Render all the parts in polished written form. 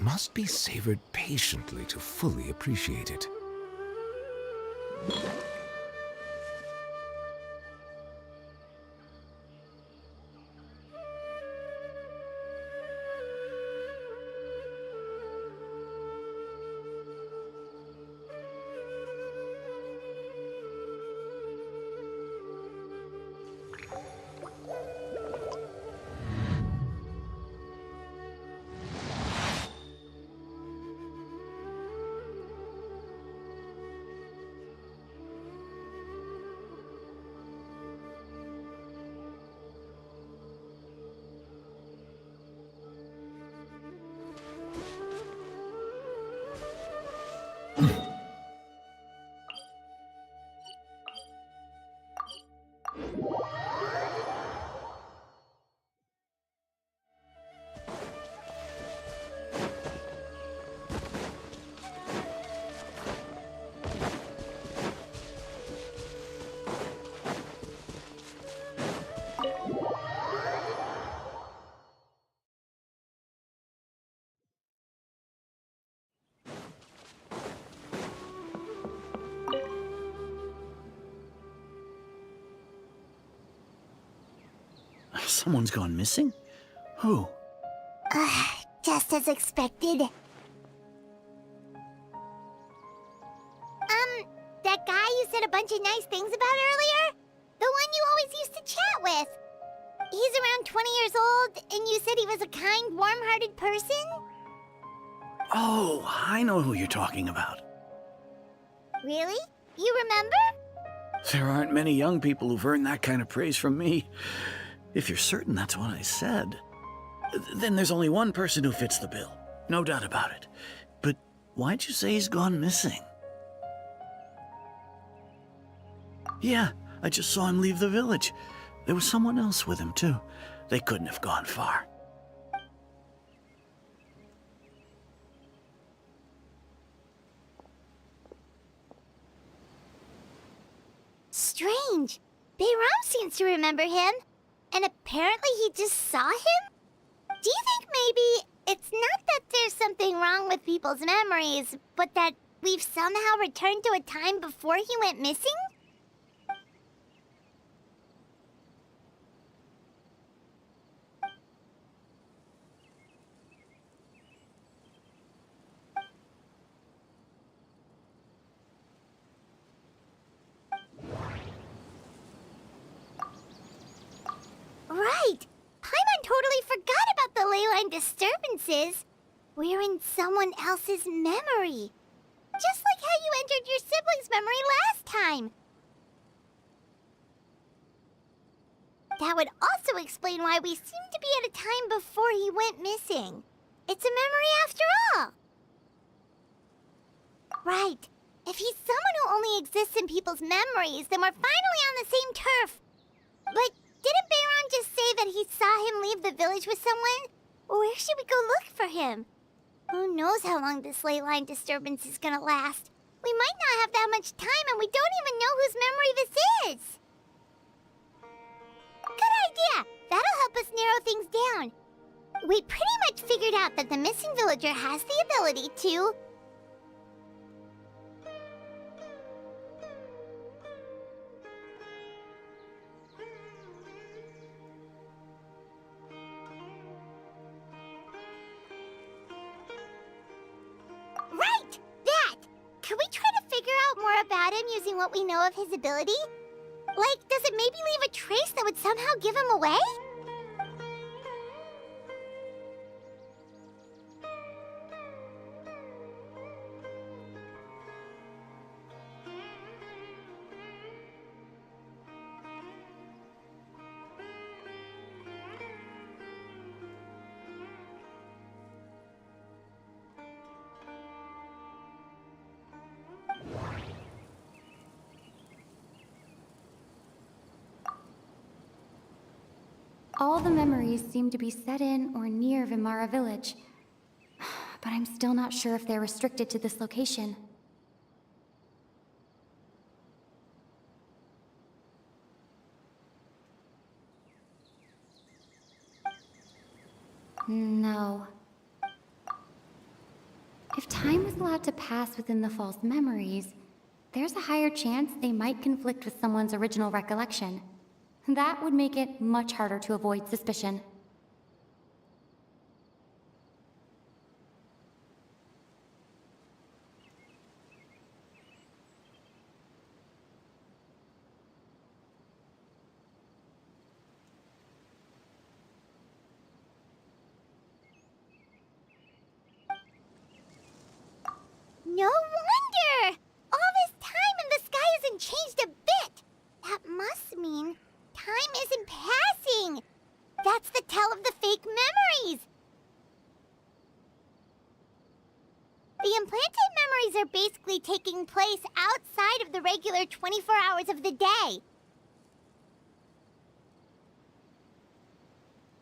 must be savored patiently to fully appreciate it. Someone's gone missing? Who? Just as expected. That guy you said a bunch of nice things about earlier? The one you always used to chat with. He's around 20 years old, and you said he was a kind, warm-hearted person? Oh, I know who you're talking about. Really? You remember? There aren't many young people who've earned that kind of praise from me. If you're certain that's what I said, then there's only one person who fits the bill. No doubt about it. But why'd you say he's gone missing? Yeah, I just saw him leave the village. There was someone else with him, too. They couldn't have gone far. Strange. Bayram seems to remember him. And apparently he just saw him? Do you think maybe it's not that there's something wrong with people's memories, but that we've somehow returned to a time before he went missing? Right! Paimon totally forgot about the ley line disturbances. We're in someone else's memory. Just like how you entered your sibling's memory last time. That would also explain why we seem to be at a time before he went missing. It's a memory after all. Right. If he's someone who only exists in people's memories, then we're finally on the same turf. But didn't Bayron just say that he saw him leave the village with someone? Where should we go look for him? Who knows how long this ley line disturbance is gonna last? We might not have that much time, and we don't even know whose memory this is. Good idea! That'll help us narrow things down. We pretty much figured out that the missing villager has the ability to... Right! That! Could we try to figure out more about him using what we know of his ability? Like, does it maybe leave a trace that would somehow give him away? All the memories seem to be set in or near Vimara village. But I'm still not sure if they're restricted to this location. No. If time was allowed to pass within the false memories, there's a higher chance they might conflict with someone's original recollection. That would make it much harder to avoid suspicion. No wonder! All this time and the sky hasn't changed a bit! That must mean time isn't passing! That's the tell of the fake memories! The implanted memories are basically taking place outside of the regular 24 hours of the day.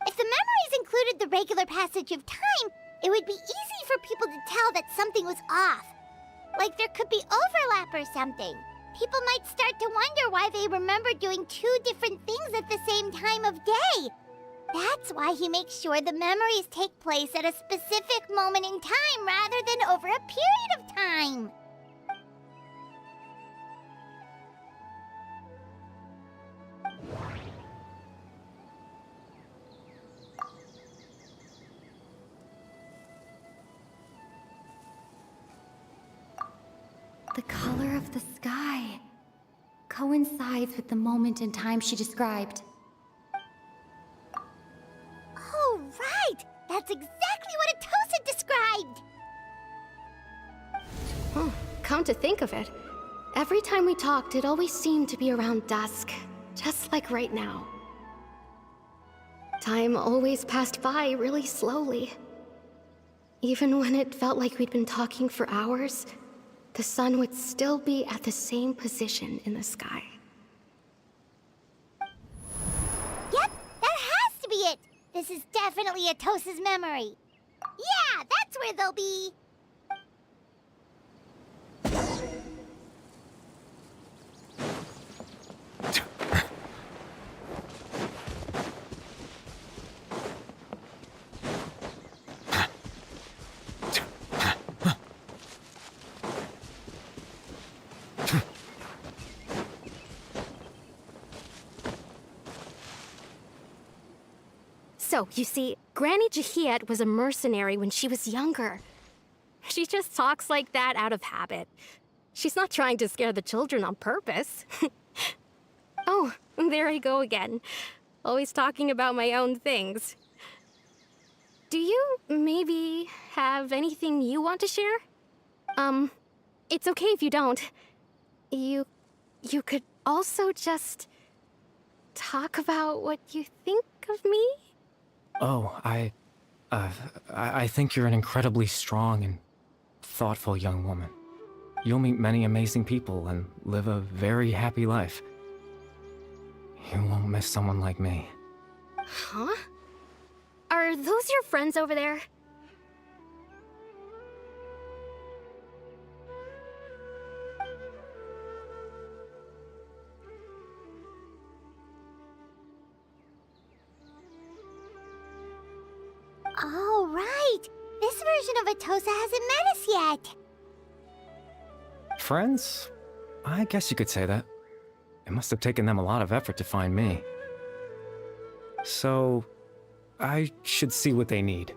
If the memories included the regular passage of time, it would be easy for people to tell that something was off. Like there could be overlap or something. People might start to wonder why they remember doing two different things at the same time of day. That's why he makes sure the memories take place at a specific moment in time rather than over a period of time. The color of the sky coincides with the moment in time she described. Oh, right! That's exactly what Atosa described! Oh, come to think of it, every time we talked, it always seemed to be around dusk, just like right now. Time always passed by really slowly. Even when it felt like we'd been talking for hours, the sun would still be at the same position in the sky. Yep, that has to be it! This is definitely Atosa's memory. Yeah, that's where they'll be! So, you see, Granny Jahiet was a mercenary when she was younger. She just talks like that out of habit. She's not trying to scare the children on purpose. Oh, there I go again. Always talking about my own things. Do you maybe have anything you want to share? It's okay if you don't. You could also just talk about what you think of me? Oh, I think you're an incredibly strong and thoughtful young woman. You'll meet many amazing people and live a very happy life. You won't miss someone like me. Huh? Are those your friends over there? Oh, right! This version of Atosa hasn't met us yet! Friends? I guess you could say that. It must have taken them a lot of effort to find me. So, I should see what they need.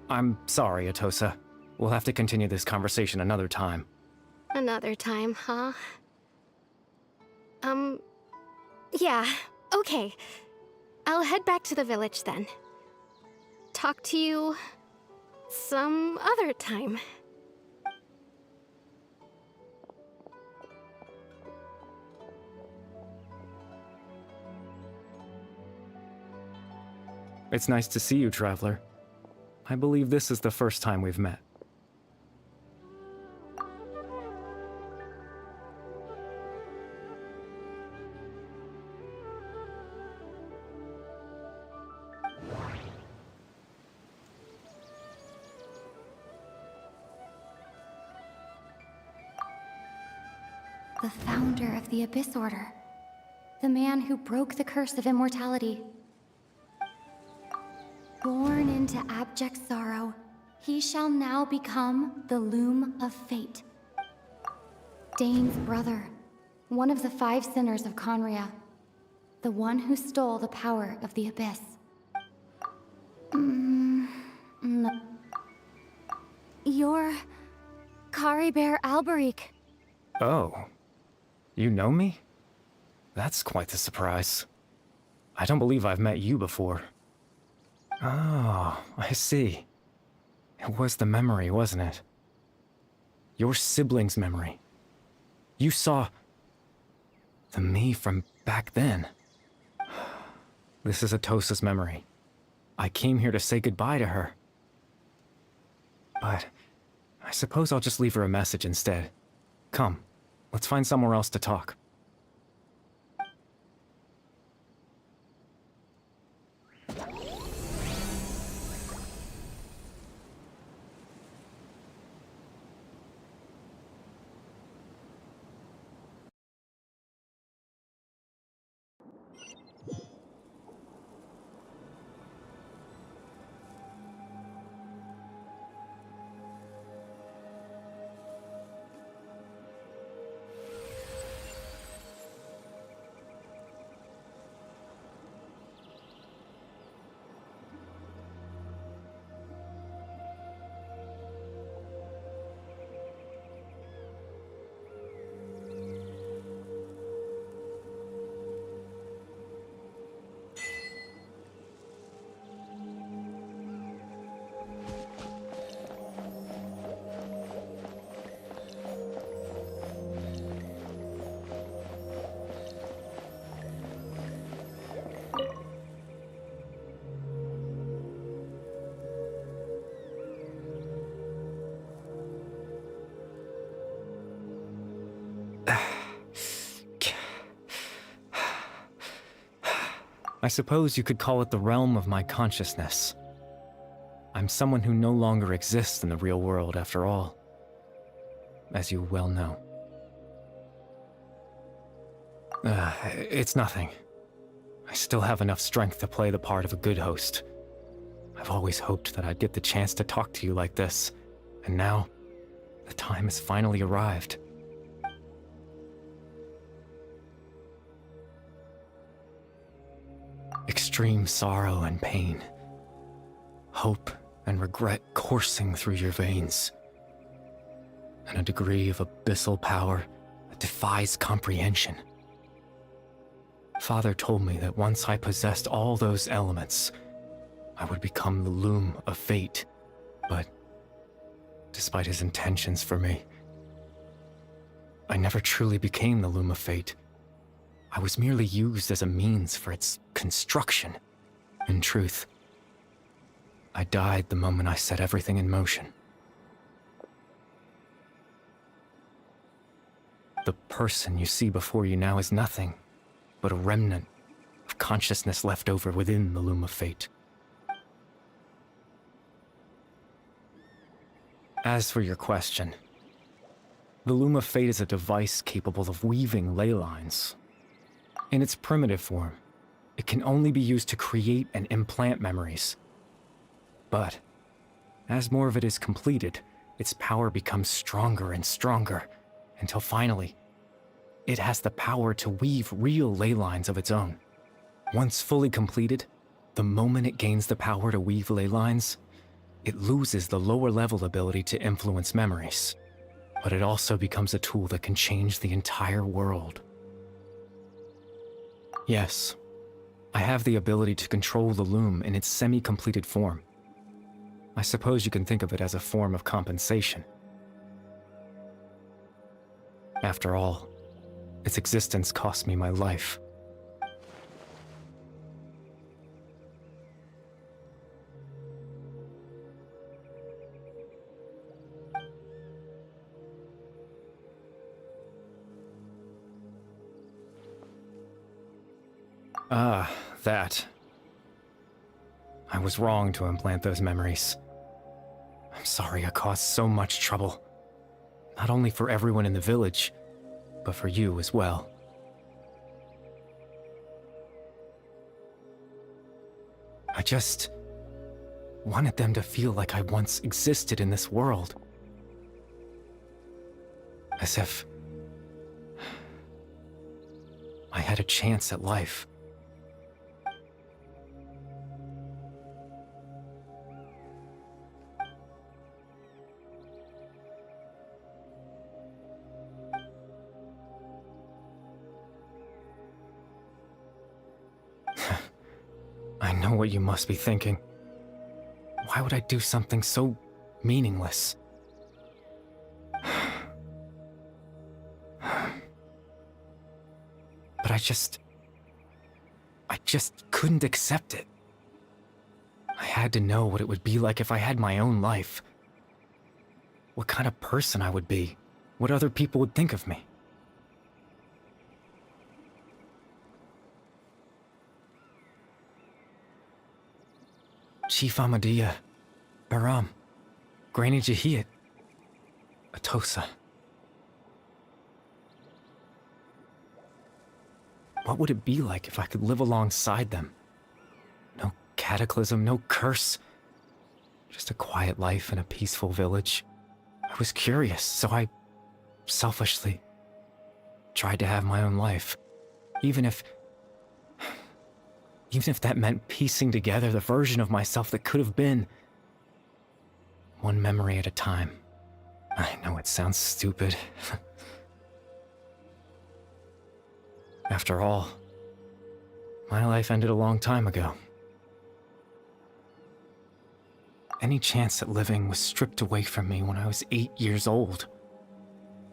I'm sorry, Atosa. We'll have to continue this conversation another time. Another time, huh? Yeah, okay. I'll head back to the village then. Talk to you some other time. It's nice to see you, Traveler. I believe this is the first time we've met. The founder of the Abyss Order. The man who broke the curse of immortality. Born into abject sorrow, He shall now become the Loom of Fate. Dane's brother, one of the 5 sinners of Conria, the one who stole the power of the Abyss. No. You're Caribert Alberic. Oh, you know me? That's quite the surprise. I don't believe I've met you before. Oh, I see. It was the memory, wasn't it? Your sibling's memory. You saw the me from back then. This is Atosa's memory. I came here to say goodbye to her. But I suppose I'll just leave her a message instead. Come, let's find somewhere else to talk. I suppose you could call it the realm of my consciousness. I'm someone who no longer exists in the real world, after all, as you well know. It's nothing. I still have enough strength to play the part of a good host. I've always hoped that I'd get the chance to talk to you like this, and now, the time has finally arrived. Extreme sorrow and pain, hope and regret coursing through your veins, and a degree of abyssal power that defies comprehension. Father told me that once I possessed all those elements, I would become the Loom of Fate, but despite his intentions for me, I never truly became the Loom of Fate. I was merely used as a means for its construction. In truth, I died the moment I set everything in motion. The person you see before you now is nothing but a remnant of consciousness left over within the Loom of Fate. As for your question, the Loom of Fate is a device capable of weaving ley lines. In its primitive form, it can only be used to create and implant memories. But, as more of it is completed, its power becomes stronger and stronger, until finally, it has the power to weave real ley lines of its own. Once fully completed, the moment it gains the power to weave ley lines, it loses the lower level ability to influence memories. But it also becomes a tool that can change the entire world. Yes, I have the ability to control the Loom in its semi-completed form. I suppose you can think of it as a form of compensation. After all, its existence cost me my life. Ah, that. I was wrong to implant those memories. I'm sorry I caused so much trouble. Not only for everyone in the village, but for you as well. wanted them to feel like I once existed in this world. As if I had a chance at life. I know what you must be thinking. Why would I do something so meaningless? But I just couldn't accept it. I had to know what it would be like if I had my own life. What kind of person I would be. What other people would think of me. Chief Ahmadiyya, Baram, Granny Jahiyat, Atosa. What would it be like if I could live alongside them? No cataclysm, no curse. Just a quiet life in a peaceful village. I was curious, so I selfishly tried to have my own life. Even if that meant piecing together the version of myself that could have been. One memory at a time. I know it sounds stupid. After all, my life ended a long time ago. Any chance at living was stripped away from me when I was 8 years old.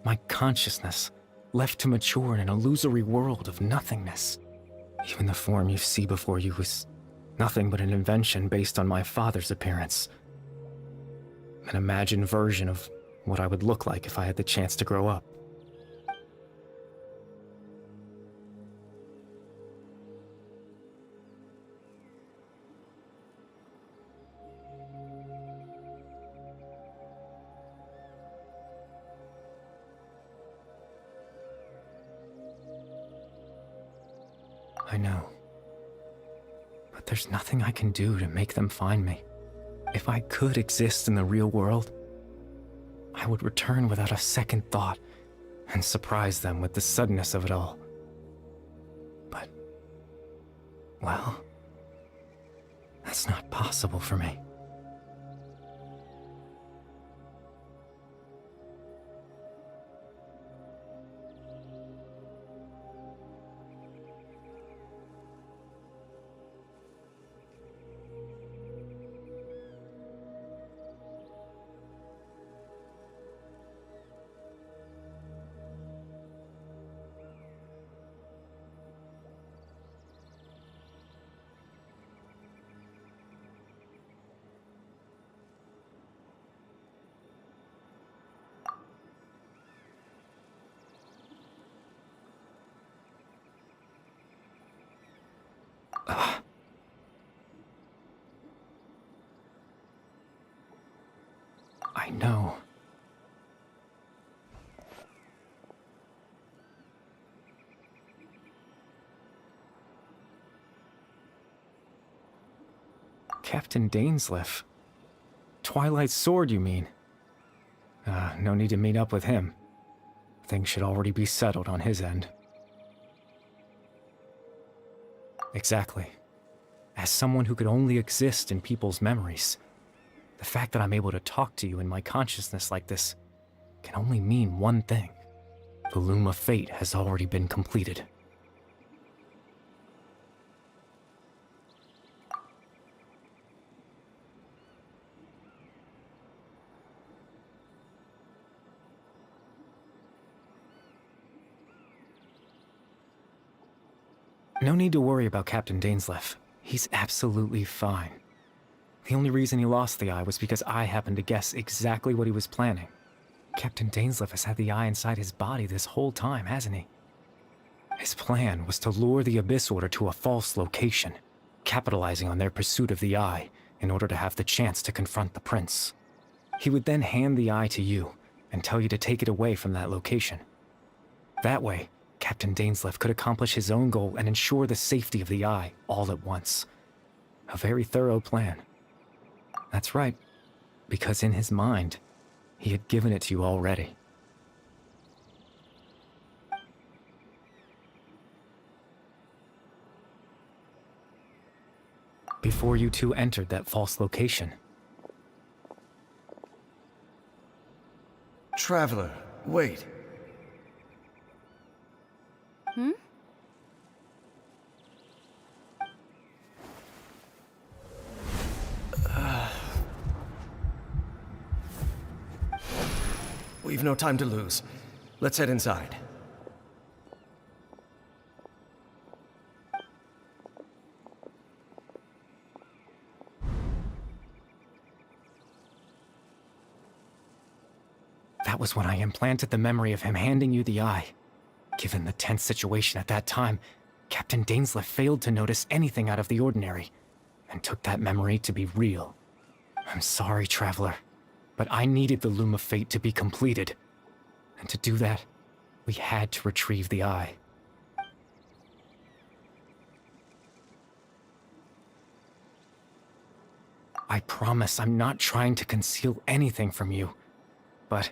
My consciousness left to mature in an illusory world of nothingness. Even the form you see before you was nothing but an invention based on my father's appearance. An imagined version of what I would look like if I had the chance to grow up. I know. But there's nothing I can do to make them find me. If I could exist in the real world, I would return without a second thought and surprise them with the suddenness of it all. But, well, that's not possible for me. I know. Captain Dainsleif. Twilight's sword, you mean? No need to meet up with him. Things should already be settled on his end. Exactly. As someone who could only exist in people's memories, the fact that I'm able to talk to you in my consciousness like this can only mean one thing. The loom of fate has already been completed. No need to worry about Captain Dainsleif. He's absolutely fine. The only reason he lost the eye was because I happened to guess exactly what he was planning. Captain Dainsleif has had the eye inside his body this whole time, hasn't he? His plan was to lure the Abyss Order to a false location, capitalizing on their pursuit of the eye in order to have the chance to confront the prince. He would then hand the eye to you and tell you to take it away from that location. That way, Captain Dainsleif could accomplish his own goal and ensure the safety of the eye all at once. A very thorough plan. That's right, because in his mind, he had given it to you already. Before you two entered that false location. Traveler, wait. We've no time to lose. Let's head inside. That was when I implanted the memory of him handing you the eye. Given the tense situation at that time, Captain Dainsleif failed to notice anything out of the ordinary, and took that memory to be real. I'm sorry, Traveler, but I needed the Loom of Fate to be completed. And to do that, we had to retrieve the eye. I promise I'm not trying to conceal anything from you, but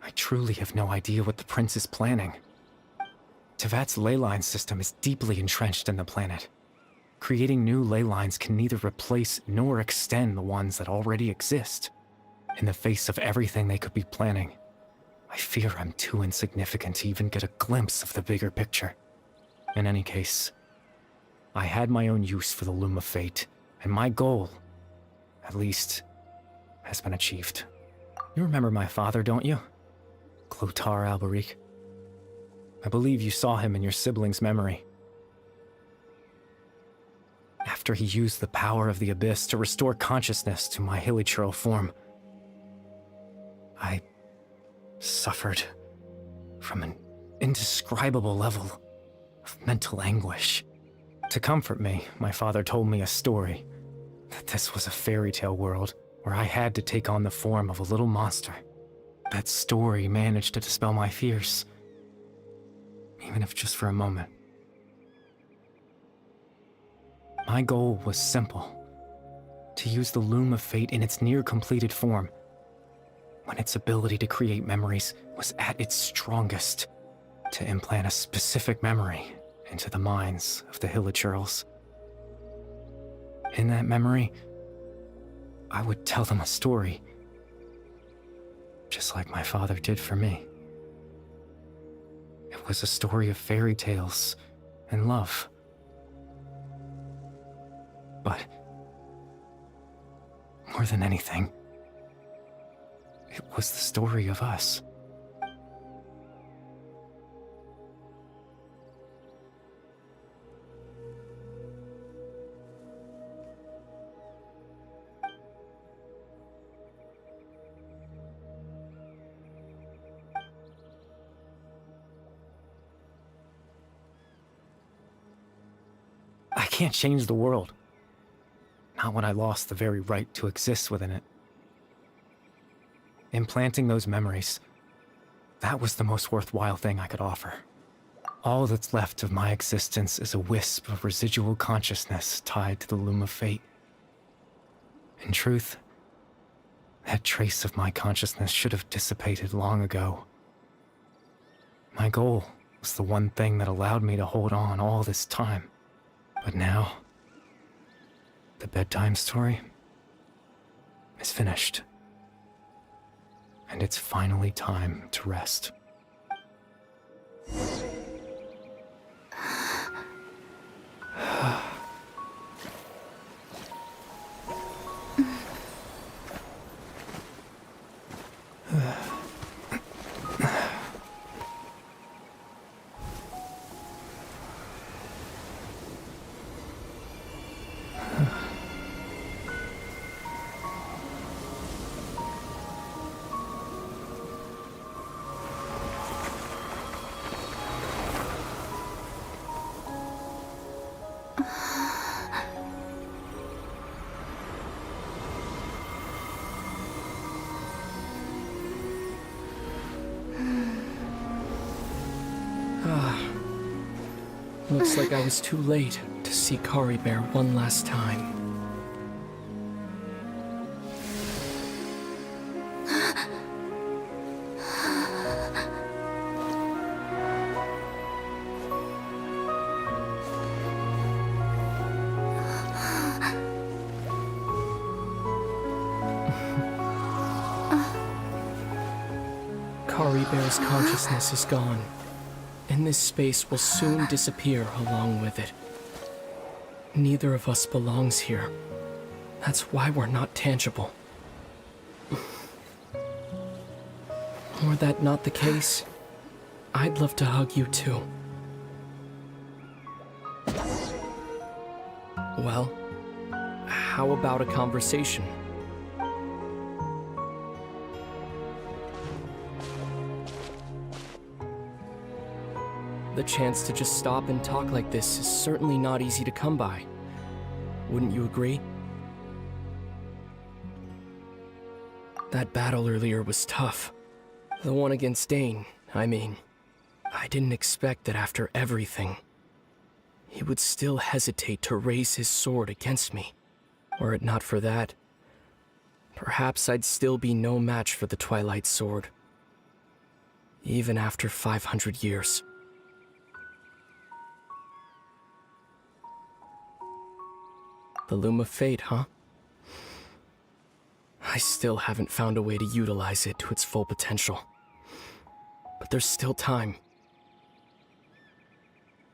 I truly have no idea what the Prince is planning. Tevat's ley line system is deeply entrenched in the planet. Creating new ley lines can neither replace nor extend the ones that already exist. In the face of everything they could be planning, I fear I'm too insignificant to even get a glimpse of the bigger picture. In any case, I had my own use for the Loom of Fate, and my goal, at least, has been achieved. You remember my father, don't you? Clotar Alberic. I believe you saw him in your sibling's memory. After he used the power of the Abyss to restore consciousness to my hilichurl form, I suffered from an indescribable level of mental anguish. To comfort me, my father told me a story, that this was a fairy tale world where I had to take on the form of a little monster. That story managed to dispel my fears, even if just for a moment. My goal was simple: to use the Loom of Fate in its near-completed form, when its ability to create memories was at its strongest, to implant a specific memory into the minds of the hilichurls. In that memory, I would tell them a story, just like my father did for me. It was a story of fairy tales and love. But more than anything, it was the story of us. I can't change the world. Not when I lost the very right to exist within it. Implanting those memories, that was the most worthwhile thing I could offer. All that's left of my existence is a wisp of residual consciousness tied to the Loom of Fate. In truth, that trace of my consciousness should have dissipated long ago. My goal was the one thing that allowed me to hold on all this time. But now, the bedtime story is finished. And it's finally time to rest. Looks like I was too late to see Kari Bear one last time. Kari Bear's consciousness is gone, and this space will soon disappear along with it. Neither of us belongs here. That's why we're not tangible. Were that not the case, I'd love to hug you too. Well, how about a conversation? The chance to just stop and talk like this is certainly not easy to come by. Wouldn't you agree? That battle earlier was tough. The one against Dane, I mean. I didn't expect that after everything, he would still hesitate to raise his sword against me. Were it not for that, perhaps I'd still be no match for the Twilight Sword. Even after 500 years. The Loom of Fate, huh? I still haven't found a way to utilize it to its full potential. But there's still time.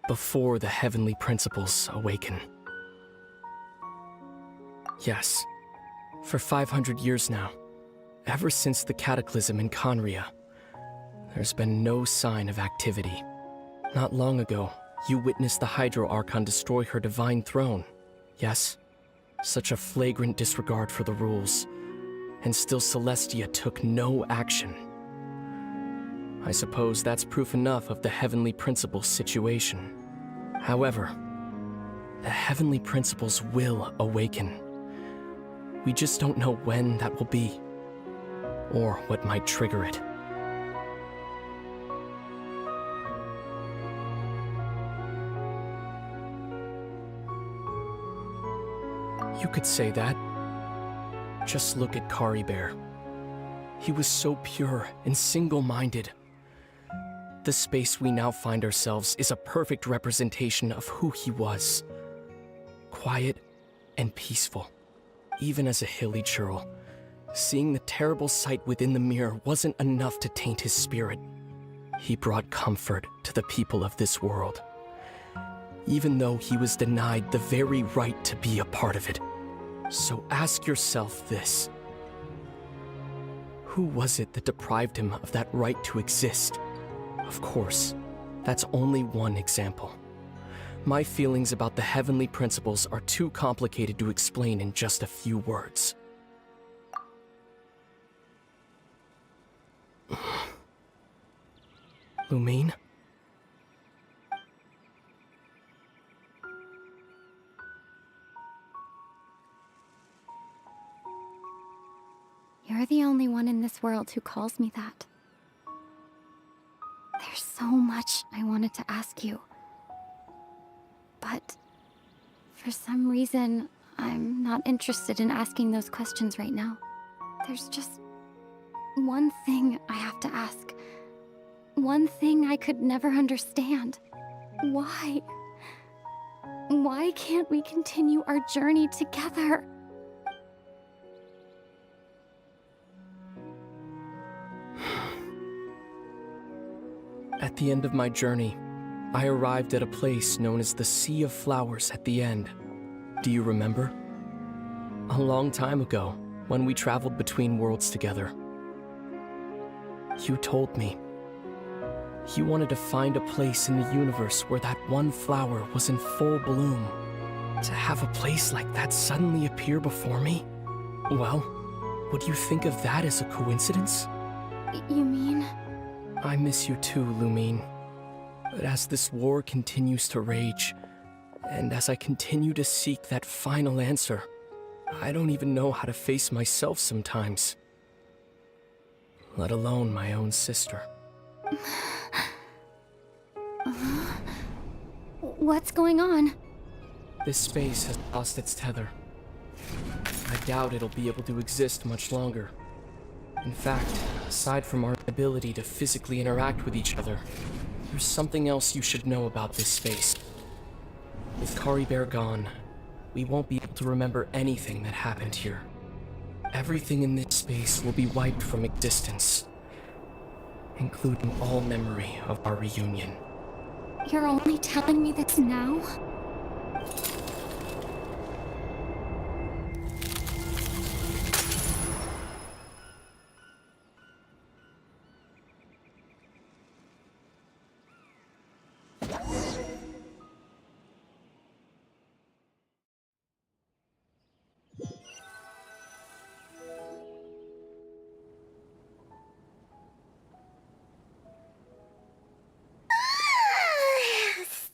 Before the heavenly principles awaken. Yes, for 500 years now, ever since the cataclysm in Conria, there's been no sign of activity. Not long ago, you witnessed the Hydro Archon destroy her divine throne. Yes, such a flagrant disregard for the rules, and still Celestia took no action. I suppose that's proof enough of the heavenly principles situation. However, the heavenly principles will awaken. We just don't know when that will be, or what might trigger it. You could say that. Just look at Kari Bear. He was so pure and single-minded. The space we now find ourselves is a perfect representation of who he was. Quiet and peaceful. Even as a hilly churl, seeing the terrible sight within the mirror wasn't enough to taint his spirit. He brought comfort to the people of this world, even though he was denied the very right to be a part of it. So ask yourself this. Who was it that deprived him of that right to exist? Of course, that's only one example. My feelings about the heavenly principles are too complicated to explain in just a few words. Lumine? You're the only one in this world who calls me that. There's so much I wanted to ask you. But for some reason, I'm not interested in asking those questions right now. There's just one thing I have to ask. One thing I could never understand. Why? Why can't we continue our journey together? At the end of my journey, I arrived at a place known as the Sea of Flowers at the end. Do you remember? A long time ago, when we traveled between worlds together. You told me. You wanted to find a place in the universe where that one flower was in full bloom. To have a place like that suddenly appear before me? Well, would you think of that as a coincidence? You mean? I miss you too, Lumine. But as this war continues to rage, and as I continue to seek that final answer, I don't even know how to face myself sometimes. Let alone my own sister. What's going on? This space has lost its tether. I doubt it'll be able to exist much longer. In fact, aside from our ability to physically interact with each other, there's something else you should know about this space. With Kari Bear gone, we won't be able to remember anything that happened here. Everything in this space will be wiped from existence. including all memory of our reunion. You're only telling me this now?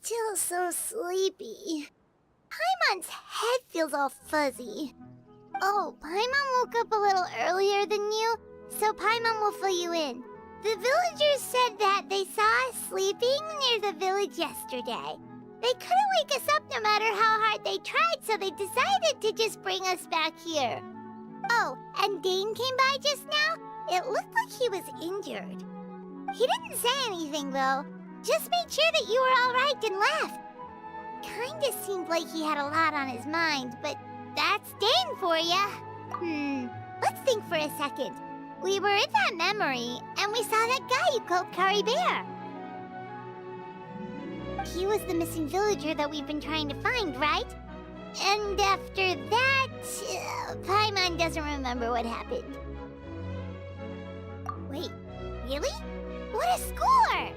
Still so sleepy. Paimon's head feels all fuzzy. Oh, Paimon woke up a little earlier than you, so Paimon will fill you in. The villagers said that they saw us sleeping near the village yesterday. They couldn't wake us up no matter how hard they tried, so they decided to just bring us back here. Oh, and Dane came by just now. It looked like he was injured. He didn't say anything, though. Just made sure that you were all right and left. Kinda seemed like he had a lot on his mind, but that's Dane for ya. Let's think for a second. We were in that memory, and we saw that guy you called Kari Bear. He was the missing villager that we've been trying to find, right? And after that, Paimon doesn't remember what happened. Wait, really? What a score!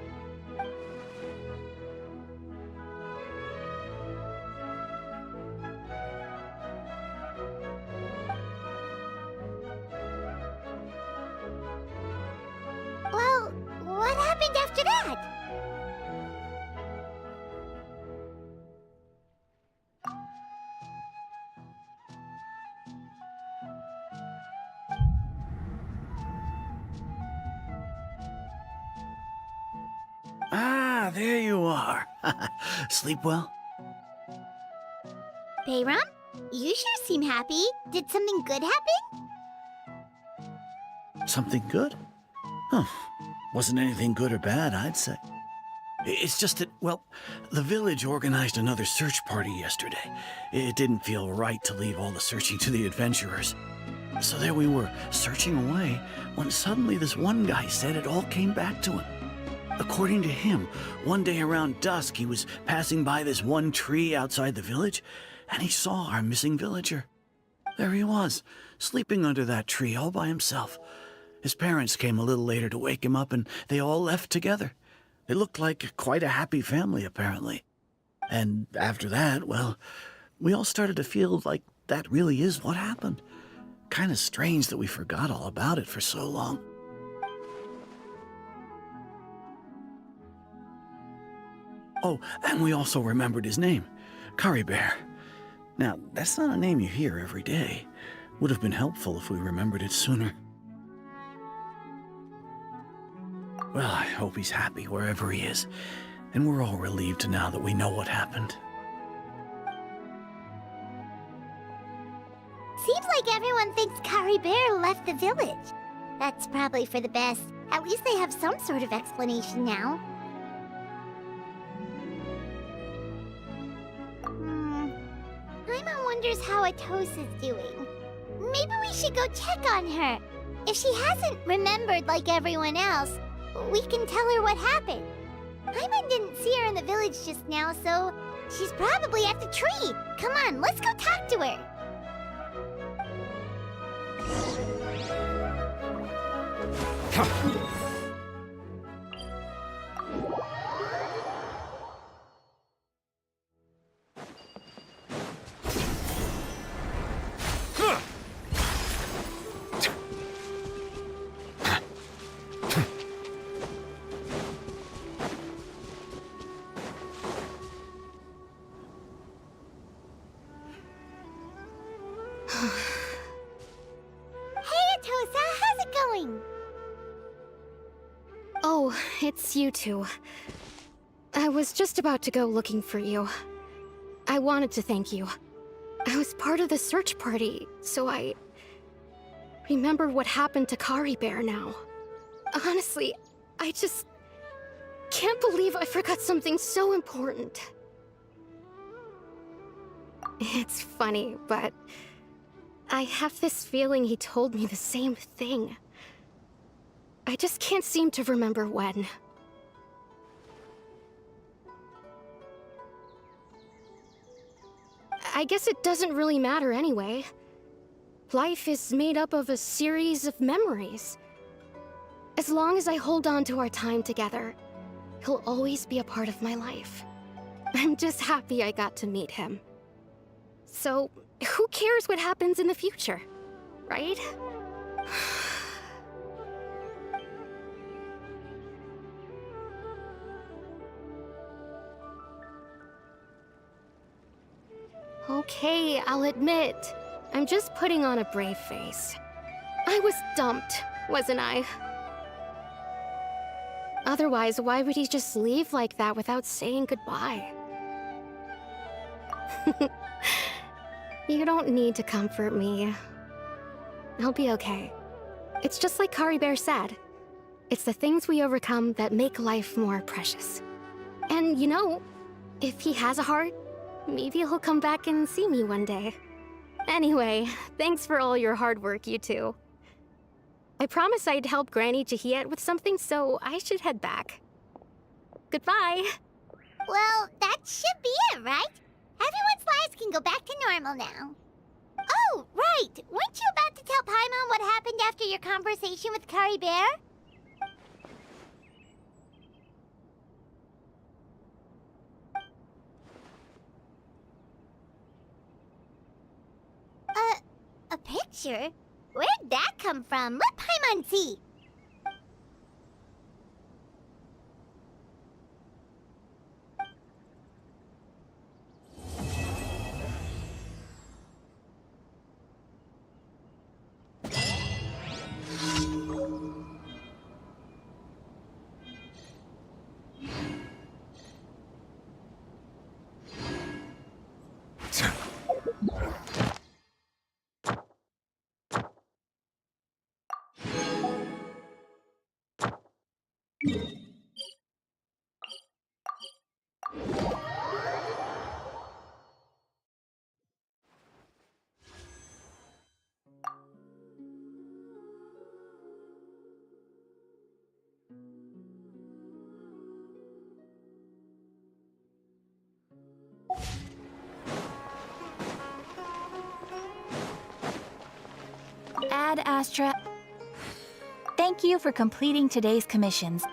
Well, what happened after that? Ah, there you are. Sleep well? Bayram, you sure seem happy. Did something good happen? Something good? Huh. Wasn't anything good or bad, I'd say. It's just that, well, the village organized another search party yesterday. It didn't feel right to leave all the searching to the adventurers. So there we were, searching away, when suddenly this one guy said it all came back to him. According to him, one day around dusk, he was passing by this one tree outside the village, and he saw our missing villager. There he was, sleeping under that tree all by himself. His parents came a little later to wake him up, and they all left together. They looked like quite a happy family, apparently. And after that, well, we all started to feel like that really is what happened. Kind of strange that we forgot all about it for so long. Oh, and we also remembered his name, Kari Bear. Now, that's not a name you hear every day. Would have been helpful if we remembered it sooner. Well, I hope he's happy wherever he is, and we're all relieved now that we know what happened. Seems like everyone thinks Kari Bear left the village. That's probably for the best. At least they have some sort of explanation now. Paimon wonders how Atosa's doing. Maybe we should go check on her. If she hasn't remembered like everyone else, we can tell her what happened. Paimon didn't see her in the village just now, so she's probably at the tree. Come on, let's go talk to her. Oh, it's you two. I was just about to go looking for you. I wanted to thank you. I was part of the search party, so I remember what happened to Kari Bear now. Honestly, I just can't believe I forgot something so important. It's funny, but I have this feeling he told me the same thing. I just can't seem to remember when. I guess it doesn't really matter anyway. Life is made up of a series of memories. As long as I hold on to our time together, he'll always be a part of my life. I'm just happy I got to meet him. So, who cares what happens in the future, right? Okay, I'll admit, I'm just putting on a brave face. I was dumped, wasn't I? Otherwise, why would he just leave like that without saying goodbye? You don't need to comfort me. I'll be okay. It's just like Kari Bear said. It's the things we overcome that make life more precious. And you know, if he has a heart, maybe he'll come back and see me one day. Anyway, thanks for all your hard work, you two. I promised I'd help Granny Jahiet with something, so I should head back. Goodbye! Well, that should be it, right? Everyone's lives can go back to normal now. Oh, right! Weren't you about to tell Paimon what happened after your conversation with Kari Bear? A picture? Where'd that come from? Let Paimon see! Ad Astra. Thank you for completing today's commissions.